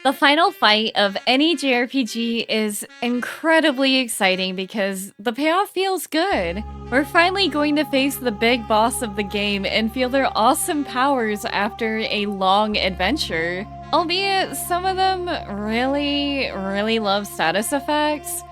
The final fight of any JRPG is incredibly exciting because the payoff feels good. We're finally going to face the big boss of the game and feel their awesome powers after a long adventure. Albeit some of them really love status effects.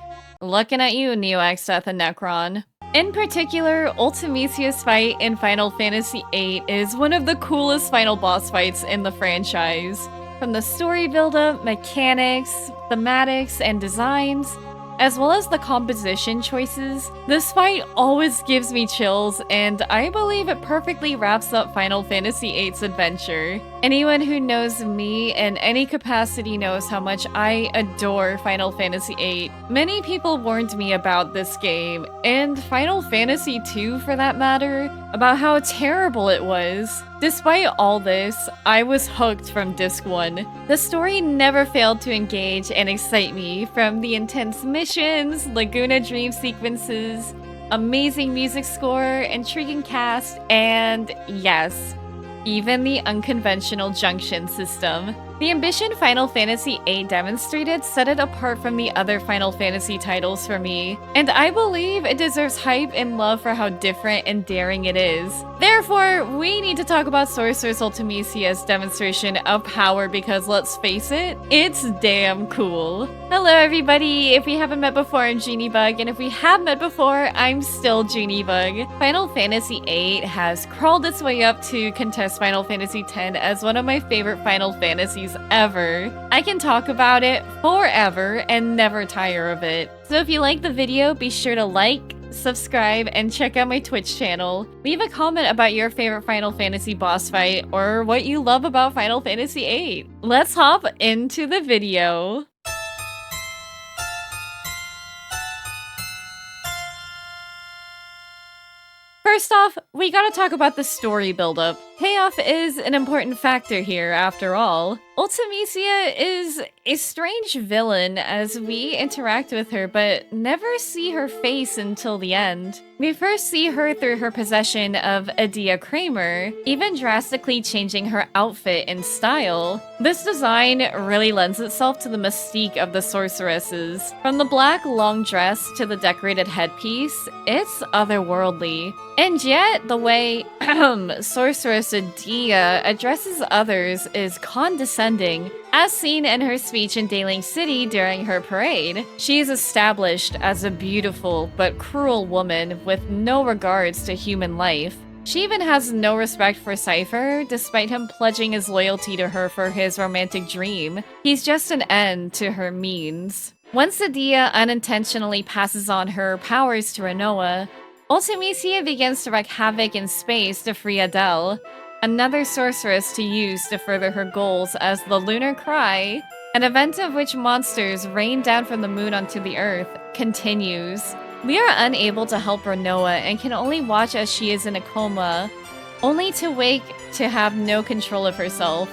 Looking at you, Neo Exdeath and Necron. In particular, Ultimecia's fight in Final Fantasy VIII is one of the coolest final boss fights in the franchise. From the story build-up, mechanics, thematics, and designs, as well as the composition choices, this fight always gives me chills, and I believe it perfectly wraps up Final Fantasy VIII's adventure. Anyone who knows me in any capacity knows how much I adore Final Fantasy VIII. Many people warned me about this game, and Final Fantasy II for that matter, about how terrible it was. Despite all this, I was hooked from Disc 1. The story never failed to engage and excite me, from the intense missions, Laguna Dream sequences, amazing music score, intriguing cast, and yes, even the unconventional junction system. The ambition Final Fantasy VIII demonstrated set it apart from the other Final Fantasy titles for me, and I believe it deserves hype and love for how different and daring it is. Therefore, we need to talk about Sorceress Ultimecia's demonstration of power because let's face it, it's damn cool. Hello everybody, if we haven't met before, I'm Juunibug, and if we have met before, I'm still Juunibug. Final Fantasy VIII has crawled its way up to contest Final Fantasy X as one of my favorite Final Fantasies ever. I can talk about it forever and never tire of it. So if you like the video, be sure to like, subscribe, and check out my Twitch channel. Leave a comment about your favorite Final Fantasy boss fight or what you love about Final Fantasy VIII. Let's hop into the video. First off, we gotta talk about the story buildup. Payoff is an important factor here, after all. Ultimecia is a strange villain as we interact with her but never see her face until the end. We first see her through her possession of Adia Kramer, even drastically changing her outfit and style. This design really lends itself to the mystique of the sorceresses. From the black long dress to the decorated headpiece, it's otherworldly. And yet, the way Sorceress Adia addresses others is condescending, as seen in her speech in Daling City during her parade. She is established as a beautiful but cruel woman with no regards to human life. She even has no respect for Cypher, despite him pledging his loyalty to her for his romantic dream. He's just an end to her means. Once Adia unintentionally passes on her powers to Rinoa, Ultimecia begins to wreak havoc in space to free Adele, another sorceress to use to further her goals as the Lunar Cry, an event of which monsters rain down from the moon onto the earth, continues. We are unable to help Rinoa and can only watch as she is in a coma, only to wake to have no control of herself.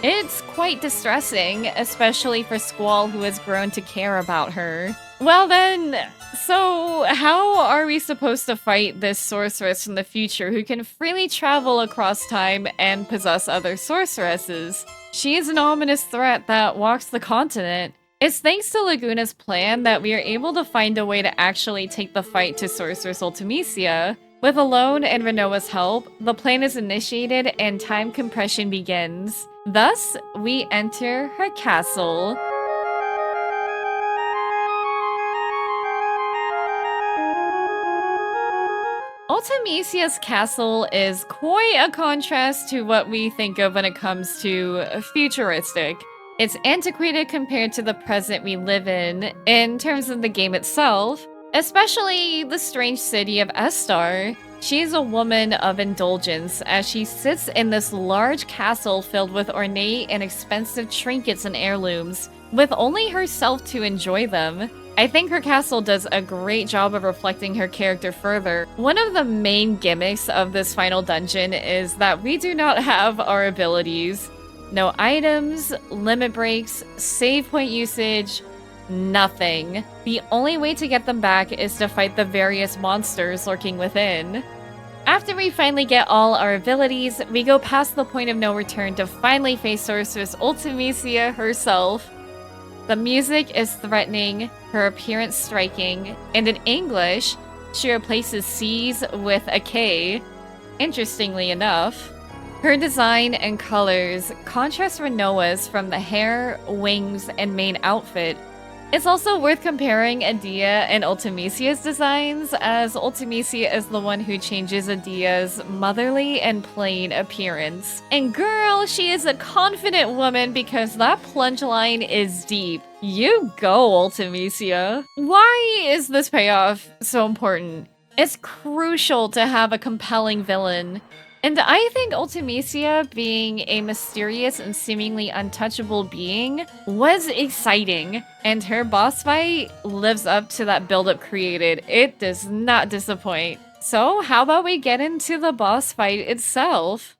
It's quite distressing, especially for Squall, who has grown to care about her. Well then, so how are we supposed to fight this sorceress from the future who can freely travel across time and possess other sorceresses? She is an ominous threat that walks the continent. It's thanks to Laguna's plan that we are able to find a way to actually take the fight to Sorceress Ultimecia. With Alone and Rinoa's help, the plan is initiated and time compression begins. Thus, we enter her castle. Ultimecia's castle is quite a contrast to what we think of when it comes to futuristic. It's antiquated compared to the present we live in terms of the game itself, especially the strange city of Estar. She's a woman of indulgence as she sits in this large castle filled with ornate and expensive trinkets and heirlooms, with only herself to enjoy them. I think her castle does a great job of reflecting her character further. One of the main gimmicks of this final dungeon is that we do not have our abilities. No items, limit breaks, save point usage, nothing. The only way to get them back is to fight the various monsters lurking within. After we finally get all our abilities, we go past the point of no return to finally face Sorceress Ultimecia herself. The music is threatening, her appearance striking, and in English, she replaces C's with a K, interestingly enough. Her design and colors contrast Renoa's from the hair, wings, and main outfit. It's also worth comparing Adia and Ultimecia's designs, as Ultimecia is the one who changes Adia's motherly and plain appearance. And girl, she is a confident woman because that plunge line is deep. You go, Ultimecia. Why is this payoff so important? It's crucial to have a compelling villain. And I think Ultimecia, being a mysterious and seemingly untouchable being, was exciting. And her boss fight lives up to that buildup created. It does not disappoint. So how about we get into the boss fight itself?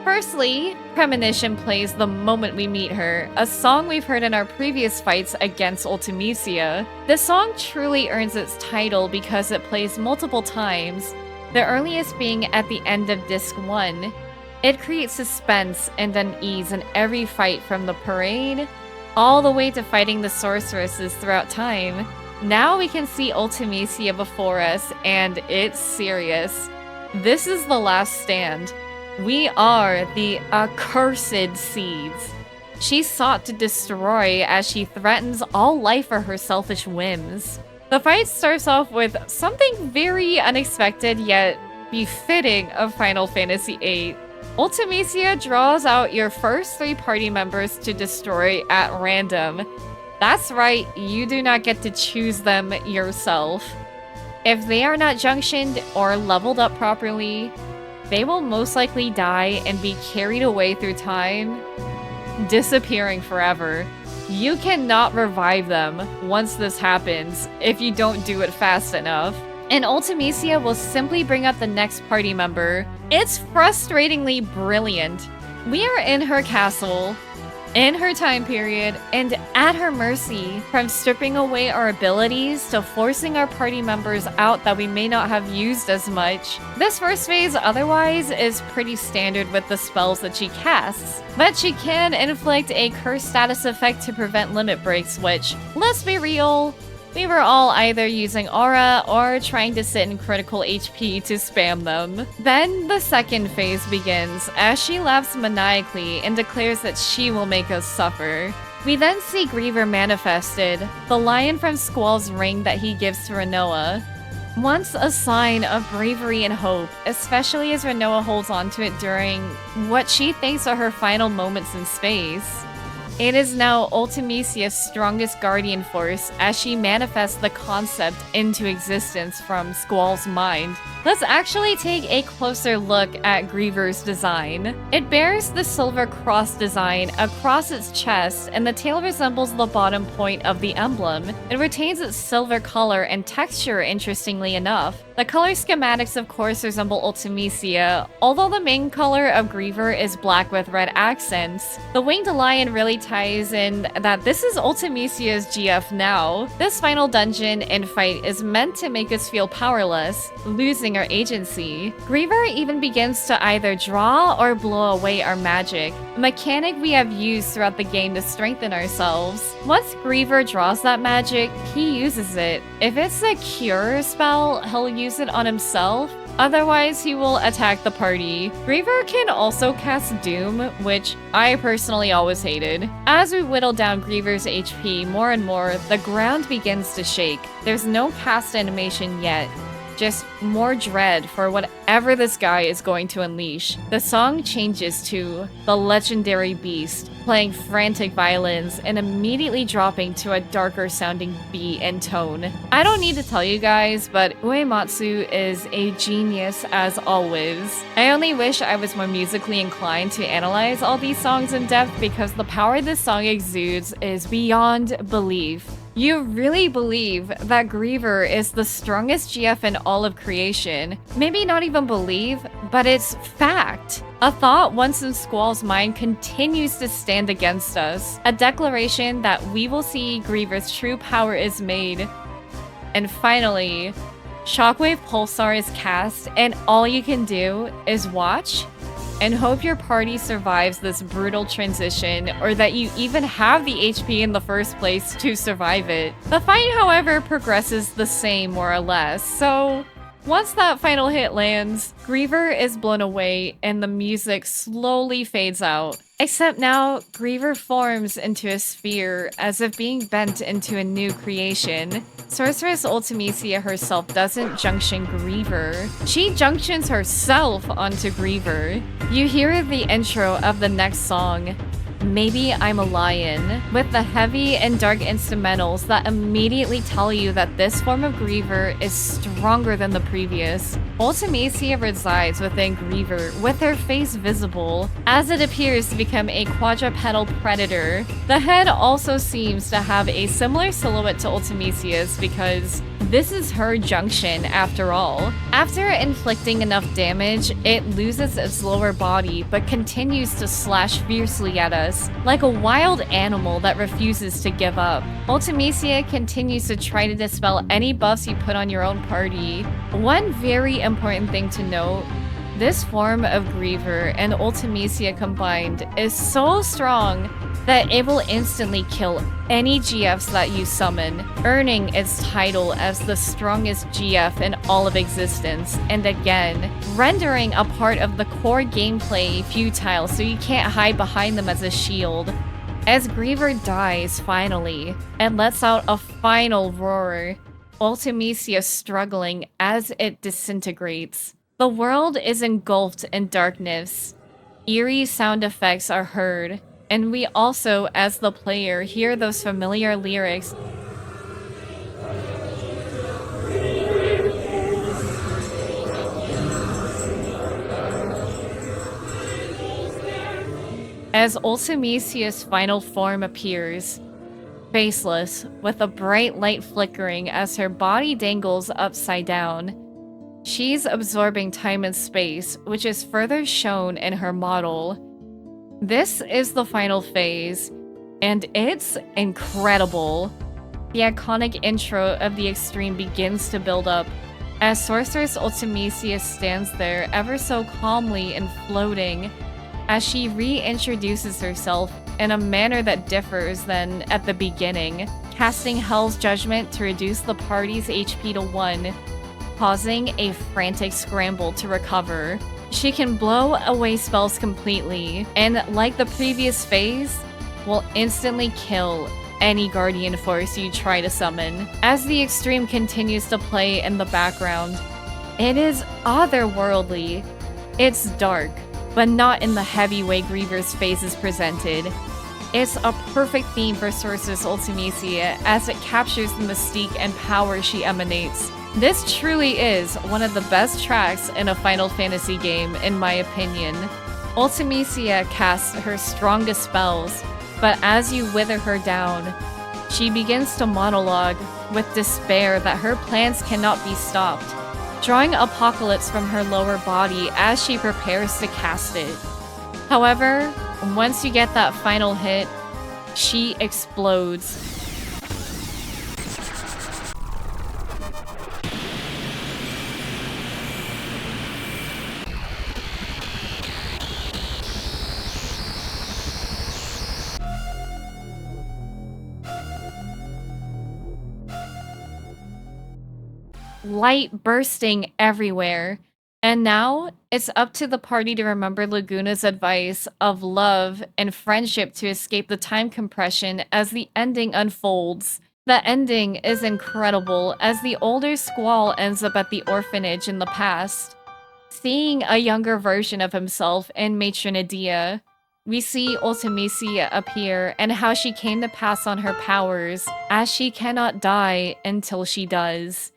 Firstly, Premonition plays the moment we meet her, a song we've heard in our previous fights against Ultimecia. This song truly earns its title because it plays multiple times, the earliest being at the end of Disc 1. It creates suspense and unease in every fight from the parade, all the way to fighting the sorceresses throughout time. Now we can see Ultimecia before us, and it's serious. This is the last stand. We are the accursed seeds. She sought to destroy as she threatens all life for her selfish whims. The fight starts off with something very unexpected yet befitting of Final Fantasy VIII. Ultimecia draws out your first 3 party members to destroy at random. That's right, you do not get to choose them yourself. If they are not junctioned or leveled up properly, they will most likely die and be carried away through time, disappearing forever. You cannot revive them once this happens if you don't do it fast enough. And Ultimecia will simply bring up the next party member. It's frustratingly brilliant. We are in her castle, in her time period, and at her mercy, from stripping away our abilities to forcing our party members out that we may not have used as much. This first phase otherwise is pretty standard with the spells that she casts, but she can inflict a curse status effect to prevent limit breaks, which, let's be real, we were all either using aura or trying to sit in critical HP to spam them. Then the second phase begins as she laughs maniacally and declares that she will make us suffer. We then see Griever manifested, the lion from Squall's ring that he gives to Renoa. Once a sign of bravery and hope, especially as Renoa holds onto it during what she thinks are her final moments in space. It is now Ultimecia's strongest guardian force as she manifests the concept into existence from Squall's mind. Let's actually take a closer look at Griever's design. It bears the silver cross design across its chest, and the tail resembles the bottom point of the emblem. It retains its silver color and texture, interestingly enough. The color schematics of course resemble Ultimecia, although the main color of Griever is black with red accents. The winged lion really ties in that this is Ultimecia's GF now. This final dungeon and fight is meant to make us feel powerless, losing our agency. Griever even begins to either draw or blow away our magic, a mechanic we have used throughout the game to strengthen ourselves. Once Griever draws that magic, he uses it. If it's a cure spell, he'll use it on himself. Otherwise, he will attack the party. Griever can also cast Doom, which I personally always hated. As we whittle down Griever's HP more and more, the ground begins to shake. There's no cast animation yet, just more dread for whatever this guy is going to unleash. The song changes to the legendary beast, playing frantic violins and immediately dropping to a darker sounding beat and tone. I don't need to tell you guys, but Uematsu is a genius as always. I only wish I was more musically inclined to analyze all these songs in depth because the power this song exudes is beyond belief. You really believe that Griever is the strongest GF in all of creation. Maybe not even believe, but it's fact. A thought once in Squall's mind continues to stand against us. A declaration that we will see Griever's true power is made. And finally, Shockwave Pulsar is cast, and all you can do is watch and hope your party survives this brutal transition, or that you even have the HP in the first place to survive it. The fight, however, progresses the same more or less, so once that final hit lands, Griever is blown away and the music slowly fades out. Except now, Griever forms into a sphere, as if being bent into a new creation. Sorceress Ultimecia herself doesn't junction Griever. She junctions herself onto Griever. You hear the intro of the next song, Maybe I'm a Lion, with the heavy and dark instrumentals that immediately tell you that this form of Griever is stronger than the previous. Ultimecia resides within Griever, with her face visible, as it appears to become a quadrupedal predator. The head also seems to have a similar silhouette to Ultimecia's because this is her junction after all. After inflicting enough damage, it loses its lower body but continues to slash fiercely at us, like a wild animal that refuses to give up. Ultimecia continues to try to dispel any buffs you put on your own party. One very important thing to note, this form of Griever and Ultimecia combined is so strong that it will instantly kill any GFs that you summon, earning its title as the strongest GF in all of existence, and again, rendering a part of the core gameplay futile so you can't hide behind them as a shield. As Griever dies finally, and lets out a final roar, Ultimecia struggling as it disintegrates. The world is engulfed in darkness. Eerie sound effects are heard, and we also, as the player, hear those familiar lyrics. As Ultimecia's final form appears, faceless, with a bright light flickering as her body dangles upside down. She's absorbing time and space, which is further shown in her model. This is the final phase, and it's incredible. The iconic intro of the Extreme begins to build up, as Sorceress Ultimecia stands there ever so calmly and floating, as she reintroduces herself in a manner that differs than at the beginning, casting Hell's Judgment to reduce the party's HP to 1, causing a frantic scramble to recover. She can blow away spells completely, and like the previous phase, will instantly kill any Guardian Force you try to summon. As the Extreme continues to play in the background, it is otherworldly. It's dark, but not in the heavy way Griever's face is presented. It's a perfect theme for Sorceress Ultimecia as it captures the mystique and power she emanates. This truly is one of the best tracks in a Final Fantasy game, in my opinion. Ultimecia casts her strongest spells, but as you wither her down, she begins to monologue with despair that her plans cannot be stopped, drawing Apocalypse from her lower body as she prepares to cast it. However, once you get that final hit, she explodes. Light bursting everywhere. And now, it's up to the party to remember Laguna's advice of love and friendship to escape the time compression as the ending unfolds. The ending is incredible as the older Squall ends up at the orphanage in the past, seeing a younger version of himself in Matron Adia. We see Ultimecia appear and how she came to pass on her powers, as she cannot die until she does.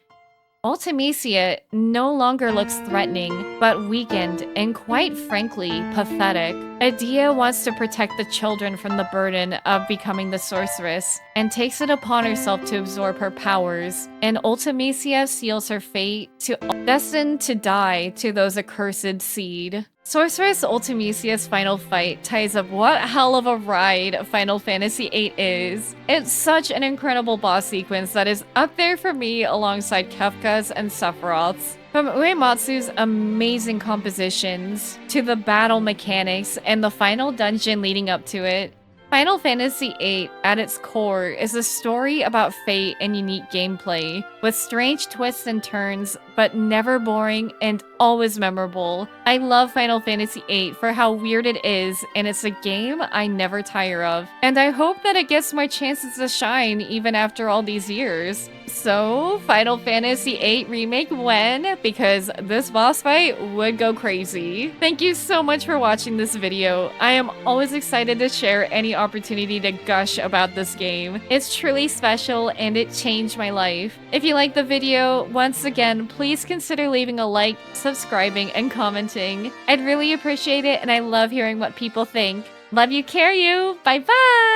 Ultimecia no longer looks threatening, but weakened and quite frankly, pathetic. Adia wants to protect the children from the burden of becoming the sorceress, and takes it upon herself to absorb her powers, and Ultimecia seals her fate to destined to die to those accursed seed. Sorceress Ultimecia's final fight ties up what hell of a ride Final Fantasy VIII is. It's such an incredible boss sequence that is up there for me alongside Kefka's and Sephiroth's. From Uematsu's amazing compositions to the battle mechanics and the final dungeon leading up to it, Final Fantasy VIII, at its core, is a story about fate and unique gameplay, with strange twists and turns, but never boring and always memorable. I love Final Fantasy VIII for how weird it is, and it's a game I never tire of. And I hope that it gets more chances to shine even after all these years. So, Final Fantasy VIII Remake when? Because this boss fight would go crazy. Thank you so much for watching this video. I am always excited to share any opportunity to gush about this game. It's truly special and it changed my life. If you liked the video, once again, please consider leaving a like, subscribing, and commenting. I'd really appreciate it and I love hearing what people think. Love you, care you. Bye bye!